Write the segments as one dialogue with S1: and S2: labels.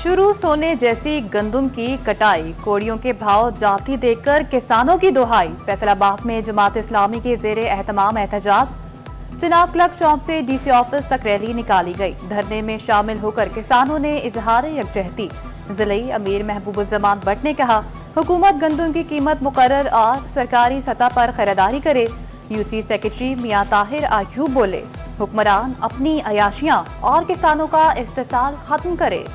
S1: शुरू सोने जैसी गंदुम की कटाई, कोड़ियों के भाव जाती देखकर किसानों की दुहाई। फैसलाबाद में जमात इस्लामी के जेर एहतमाम एहतजाज। चिनाब क्लब चौक से डीसी ऑफिस तक रैली निकाली गई। धरने में शामिल होकर किसानों ने इजहार यकजहती। जिले अमीर महबूबुज्जमान भट्ट ने कहा, हुकूमत गंदुम की कीमत मुकर्रर और सरकारी सतह पर खरीदारी करे। यूसी सेक्रेटरी मियां ताहिर आयूब बोले, हुक्मरान अपनी अयाशियां और किसानों का इस्तेसाल खत्म करे।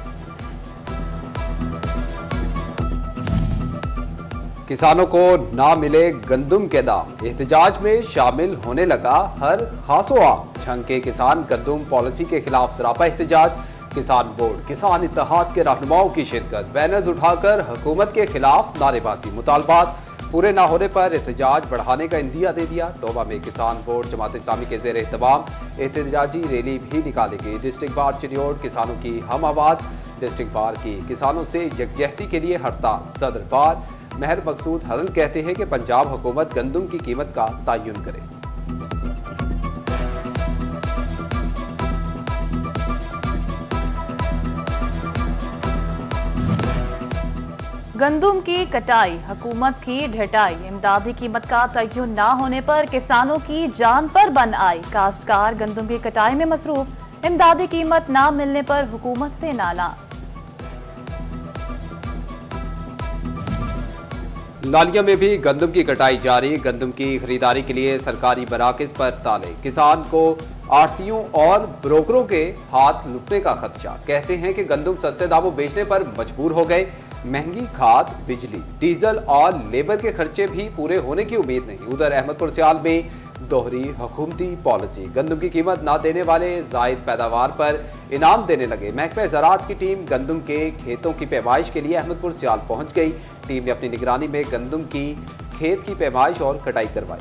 S2: किसानों को ना मिले गंदुम के दाम, एहतजाज में शामिल होने लगा हर खासो आम। झंग के किसान गंदुम पॉलिसी के खिलाफ सरापा एहतजाज। किसान बोर्ड, किसान इत्तेहाद के रहनुमाओं की शिरकत। बैनर्स उठाकर हुकूमत के खिलाफ नारेबाजी। मुतालबात पूरे न होने पर एहतजाज बढ़ाने का इंदिया दे दिया। तोबा में किसान बोर्ड जमात इस्लामी के जेर एहतमाम एहतजाजी रैली भी निकाली गई। डिस्ट्रिक्ट बार चिन्योट किसानों की हम आवाज। डिस्ट्रिक्ट बार की किसानों से यकजहती के लिए हड़ताल। सदर बार महर मकसूद हसन कहते हैं कि पंजाब हुकूमत गंदुम की कीमत का तयन करे।
S1: गंदुम की कटाई, हुकूमत की ढटाई। इमदादी कीमत का तयन न होने पर किसानों की जान पर बन आई। काश्तकार गंदुम की कटाई में मसरूफ। इमदादी कीमत न मिलने पर हुकूमत से नाला।
S2: लालिया में भी गंदुम की कटाई जारी। गंदुम की खरीदारी के लिए सरकारी मराकज पर ताले। किसान को आढ़तियों और ब्रोकरों के हाथ लुटने का खदशा। कहते हैं कि गंदुम सस्ते दामों बेचने पर मजबूर हो गए। महंगी खाद, बिजली, डीजल और लेबर के खर्चे भी पूरे होने की उम्मीद नहीं। उधर अहमदपुर सियाल में दोहरी हुकूमती पॉलिसी। गंदुम की कीमत ना देने वाले जायद पैदावार पर इनाम देने लगे। महकमे ज़राअत की टीम गंदुम के खेतों की पैमाइश के लिए अहमदपुर सियाल पहुंच गई। टीम ने अपनी निगरानी में गंदुम की खेत की पैमाइश और कटाई करवाई।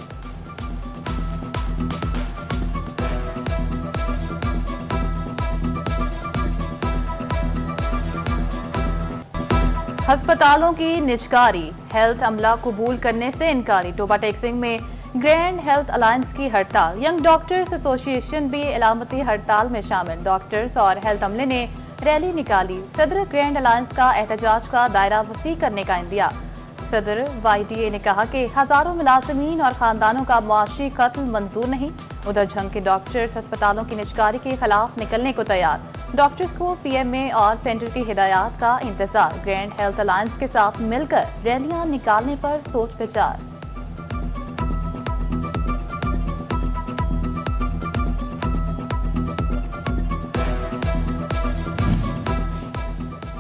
S1: अस्पतालों की निजकारी, हेल्थ अमला कबूल करने से इनकारी। टोबा टेक्सिंग में ग्रैंड हेल्थ अलायंस की हड़ताल। यंग डॉक्टर्स एसोसिएशन भी इलामती हड़ताल में शामिल। डॉक्टर्स और हेल्थ अमले ने रैली निकाली। सदर ग्रैंड अलायंस का एहतजाज का दायरा वसी करने का इंदिया। सदर YDA ने कहा कि हजारों मुलाजमीन और खानदानों का मुआशी कत्ल मंजूर नहीं। उधर झंग के डॉक्टर्स अस्पतालों की निजकारी के खिलाफ निकलने को तैयार। डॉक्टर्स को PMA और सेंटर की हिदायत का इंतजार। ग्रैंड हेल्थ अलायंस के साथ मिलकर रैलियां निकालने पर सोच विचार।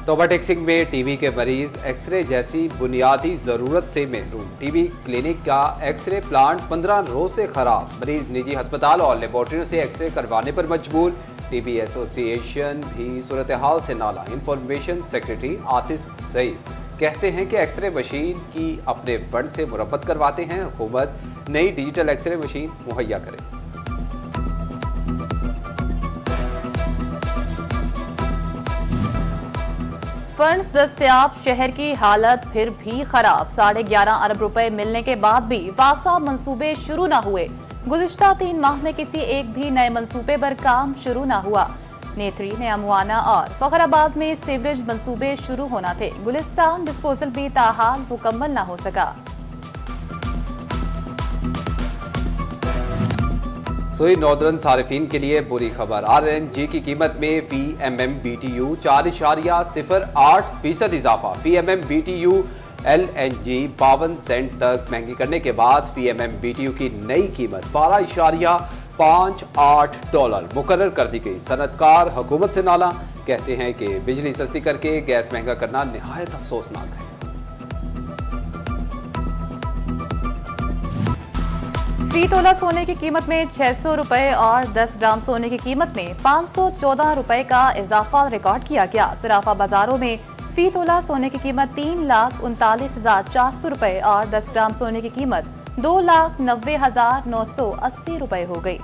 S2: तोबा टेक्सिंग में टीबी के मरीज एक्सरे जैसी बुनियादी जरूरत से महरूम। टीबी क्लिनिक का एक्सरे प्लांट 15 रोज से खराब। मरीज निजी अस्पताल और लेबोरेटरियों से एक्सरे करवाने पर मजबूर। टीबी एसोसिएशन भी सूरत हाल से नाला। इंफॉर्मेशन सेक्रेटरी आतिफ सईद कहते हैं कि एक्सरे मशीन की अपने फंड से मुरम्मत करवाते हैं। हुकूमत नई डिजिटल एक्सरे मशीन मुहैया करे।
S1: फंड्स दस्तयाब, शहर की हालत फिर भी खराब। 11.5 अरब रुपए मिलने के बाद भी वासा मंसूबे शुरू न हुए। गुज़िश्ता 3 माह में किसी एक भी नए मंसूबे पर काम शुरू न हुआ। नेत्री ने अमुआना और फखराबाद में सीवरेज मंसूबे शुरू होना थे। गुलिस्तान डिस्पोजल भी ताहाल मुकम्मल न हो सका।
S2: सुई नॉर्दर्न सारिफीन के लिए बुरी खबर। RNG की कीमत में PMMBTU 4.08% इजाफा। PMMBTU LNG 52 सेंट तक महंगी करने के बाद PMMBTU की नई कीमत $12.58 मुकर्रर कर दी गई। सनतकार हुकूमत से नाला। कहते हैं कि बिजली सस्ती करके गैस महंगा करना निहायत अफसोसनाक है।
S1: फी तोला सोने की कीमत में 600 रुपए और 10 ग्राम सोने की कीमत में 514 रुपए का इजाफा रिकॉर्ड किया गया। सराफा बाजारों में फी तोला सोने की कीमत 3,39,400 रुपए और 10 ग्राम सोने की कीमत 2,90,980 रुपए हो गई।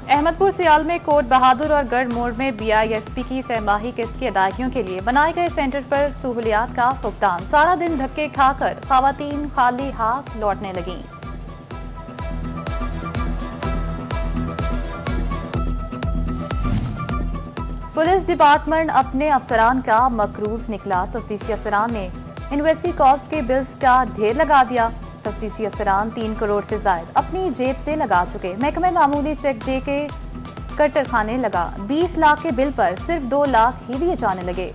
S1: अहमदपुर सियाल में कोट बहादुर और गढ़ मोड़ में BISP की सहमाही किस्त की अदायगियों के लिए बनाए गए सेंटर पर सहूलियात का भुगतान। सारा दिन धक्के खाकर खवातीन खाली हाथ लौटने लगीं। पुलिस डिपार्टमेंट अपने अफसरान का मकरूज निकला। तफ्तीशी अफसरान ने यूनिवर्सिटी कॉस्ट के बिल्स का ढेर लगा दिया। तफ्तीशी अफसरान 3 करोड़ से जायद अपनी जेब से लगा चुके। महकमे मामूली चेक दे के कट्टर खाने लगा। 20 लाख के बिल पर सिर्फ 2 लाख ही दिए जाने लगे।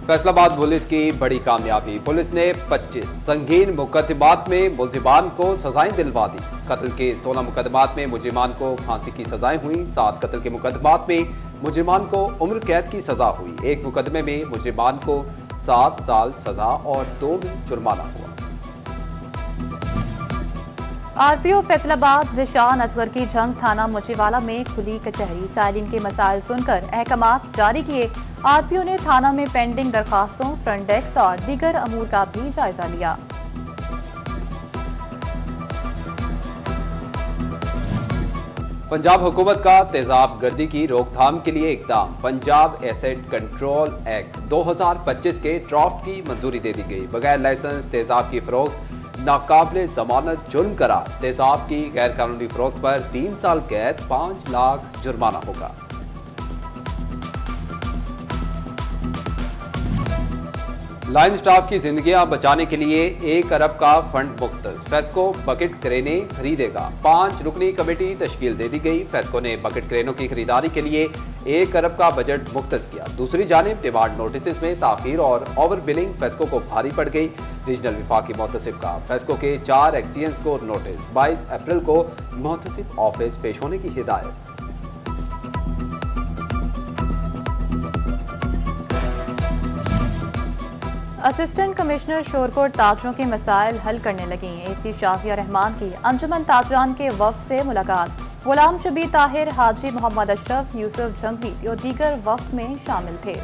S2: फैसलाबाद पुलिस की बड़ी कामयाबी। पुलिस ने 25 संगीन मुकदमात में मुलजिमान को सजाएं दिलवा दी। कत्ल के 16 मुकदमात में मुलजिमान को फांसी की सजाएं हुई। 7 कत्ल के मुकदमात में मुलजिमान को उम्र कैद की सजा हुई। एक मुकदमे में मुलजिमान को 7 साल सजा और 2 में जुर्माना हुआ।
S1: आरपीओ फैसलाबाद जिशान असगर की जंग थाना मुचीवाला में खुली कचहरी। साइलिन के मसाइल सुनकर अहकामात जारी किए। आरपीओ ने थाना में पेंडिंग दरखास्तों, फ्रंट डेस्क और दीगर अमूर का भी जायजा लिया।
S2: पंजाब हुकूमत का तेजाब गर्दी की रोकथाम के लिए इकदाम। पंजाब एसेट कंट्रोल एक्ट 2025 के ड्राफ्ट की मंजूरी दे दी गई। बगैर लाइसेंस तेजाब की फरोख्त नाकाबिले जमानत जुर्म करार। तेजाब की गैर कानूनी फरोख्त पर 3 साल कैद, 5 लाख जुर्माना होगा। लाइन स्टाफ की जिंदगियां बचाने के लिए 1 अरब का फंड मुक्त। फेस्को बकेट क्रेनें खरीदेगा। 5 रुकनी कमेटी तश्कील दे दी गई। फेस्को ने बकेट क्रेनों की खरीदारी के लिए 1 अरब का बजट मुख्तस किया। दूसरी जानिब डिमांड नोटिस में ताखीर और ओवर बिलिंग फेस्को को भारी पड़ गई। रीजनल विफाकी मोहतसिब का फेस्को के 4 एक्सीएंस को नोटिस। 22 अप्रैल को मोहतसिब ऑफिस पेश होने की हिदायत।
S1: असिस्टेंट कमिश्नर शोरकोट ताजरों के मसाइल हल करने लगी। एसी शाफिया रहमान की अंजुमन ताजरान के वफ्द से मुलाकात। गुलाम शबीर ताहिर, हाजी मोहम्मद अशरफ, यूसुफ जंगवी और दीगर वफ्द में शामिल थे।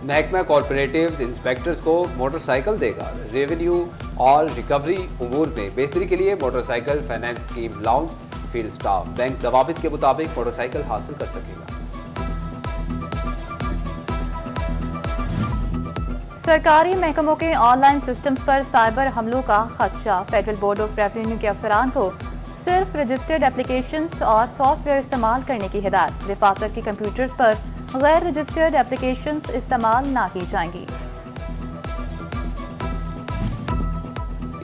S2: महकमा कॉर्पोरेटिव इंस्पेक्टर्स को मोटरसाइकिल देगा। रेवेन्यू और रिकवरी उमूर में बेहतरी के लिए motorcycle finance scheme launch. Field staff bank जवाबित के मुताबिक मोटरसाइकिल हासिल कर सकेगा।
S1: सरकारी महकमों के ऑनलाइन सिस्टम्स पर साइबर हमलों का खदशा। फेडरल बोर्ड ऑफ रेवेन्यू के अफसरान को सिर्फ रजिस्टर्ड एप्लीकेशंस और सॉफ्टवेयर इस्तेमाल करने की हिदायत। रिफासत के कंप्यूटर्स पर गैर रजिस्टर्ड एप्लीकेशंस इस्तेमाल ना की जाएंगी।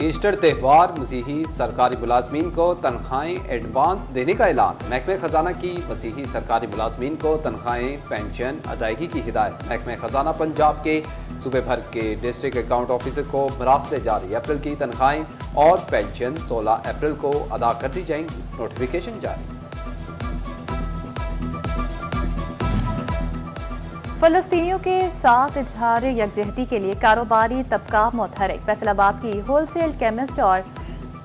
S2: ईस्टर त्यौहार, मसीही सरकारी मुलाजमीन को तनख्वाहें एडवांस देने का ऐलान। महकमे खजाना की मसीही सरकारी मुलाजमीन को तनख्वाहें, पेंशन अदायगी की हिदायत। महकमे खजाना पंजाब के सूबे भर के डिस्ट्रिक्ट अकाउंट ऑफिसर को मरासले जारी। अप्रैल की तनख्वाहें और पेंशन 16 अप्रैल को अदा कर दी जाएंगी। नोटिफिकेशन जारी।
S1: फलस्तीनियों के साथ इजहार यकजहती के लिए कारोबारी तबका मुतहरिक। फैसलाबाद की होलसेल केमिस्ट और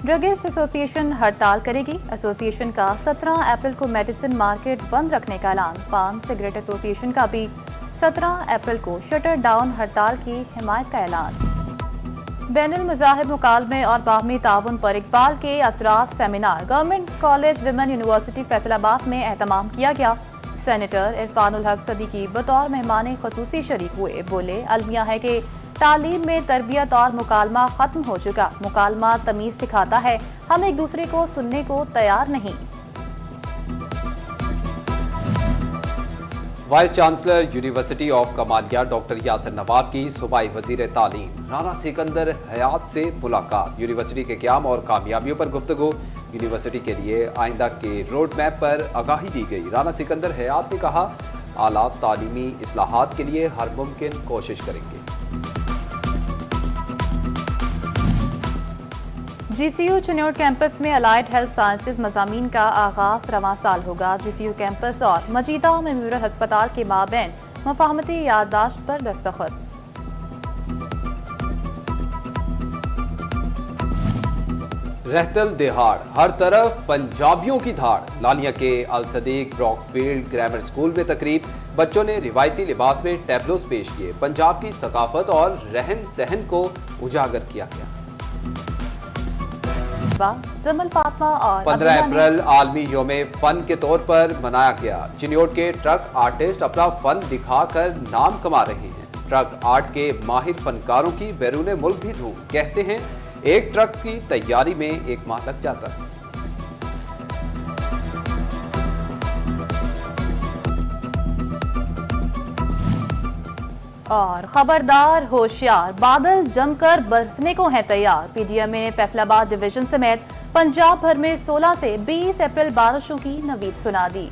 S1: ड्रगिस्ट एसोसिएशन हड़ताल करेगी। एसोसिएशन का 17 अप्रैल को मेडिसिन मार्केट बंद रखने का ऐलान। पान सिगरेट एसोसिएशन का भी 17 अप्रैल को शटर डाउन हड़ताल की हिमायत का ऐलान। बैनुल मज़ाहिब मुकालमे और बाहमी ताउन पर इकबाल के असरात seminar government college women university Faisalabad में एहतमाम किया गया। सेनेटर इरफानुल हक सदीकी बतौर मेहमान खसूसी शरीक हुए। बोले, अलमिया है कि तालीम में तरबियत और मुकालमा खत्म हो चुका। मुकालमा तमीज सिखाता है, हम एक दूसरे को सुनने को तैयार नहीं।
S2: Vice chancellor university of Kamalia doctor Yasir Nawab की सूबाई वजीर तालीम राना सिकंदर हयात से मुलाकात। यूनिवर्सिटी के क़याम और कामयाबियों पर गुफ्तगू। यूनिवर्सिटी के लिए आइंदा के रोड मैप पर आगाही दी गई। राना सिकंदर हयात ने कहा, आला तालीमी इस्लाहात के लिए हर मुमकिन कोशिश करेंगे।
S1: जीसीयू चिन्नौर कैंपस में अलाइड हेल्थ साइंसेज मज़ामीन का आगाज रवां साल होगा। जीसीयू कैंपस और मजीदा मेमोरियल अस्पताल के माबैन मुफाहमती याददाश्त पर दस्तखत।
S2: रहतल दिहाड़, हर तरफ पंजाबियों की धाड़। लालिया के अल सदीक ब्रॉकफील्ड ग्रामर स्कूल में तकरीब। बच्चों ने रिवायती लिबास में टैबलोस पेश किए। पंजाब की सकाफत और रहन सहन को उजागर किया गया।
S1: जमल फातमा और
S2: 15 अप्रैल आलमी योमे फन के तौर पर मनाया गया। चिन्नौर के ट्रक आर्टिस्ट अपना फन दिखाकर नाम कमा रहे हैं। ट्रक आर्ट के माहिर फनकारों की बैरून मुल्क भी धूम। कहते हैं एक ट्रक की तैयारी में 1 माह लग जाता है।
S1: और खबरदार होशियार, बादल जमकर बरसने को हैं तैयार। पीडीएम ने फैसलाबाद डिवीजन समेत पंजाब भर में 16 से 20 अप्रैल बारिशों की नवीद सुना दी।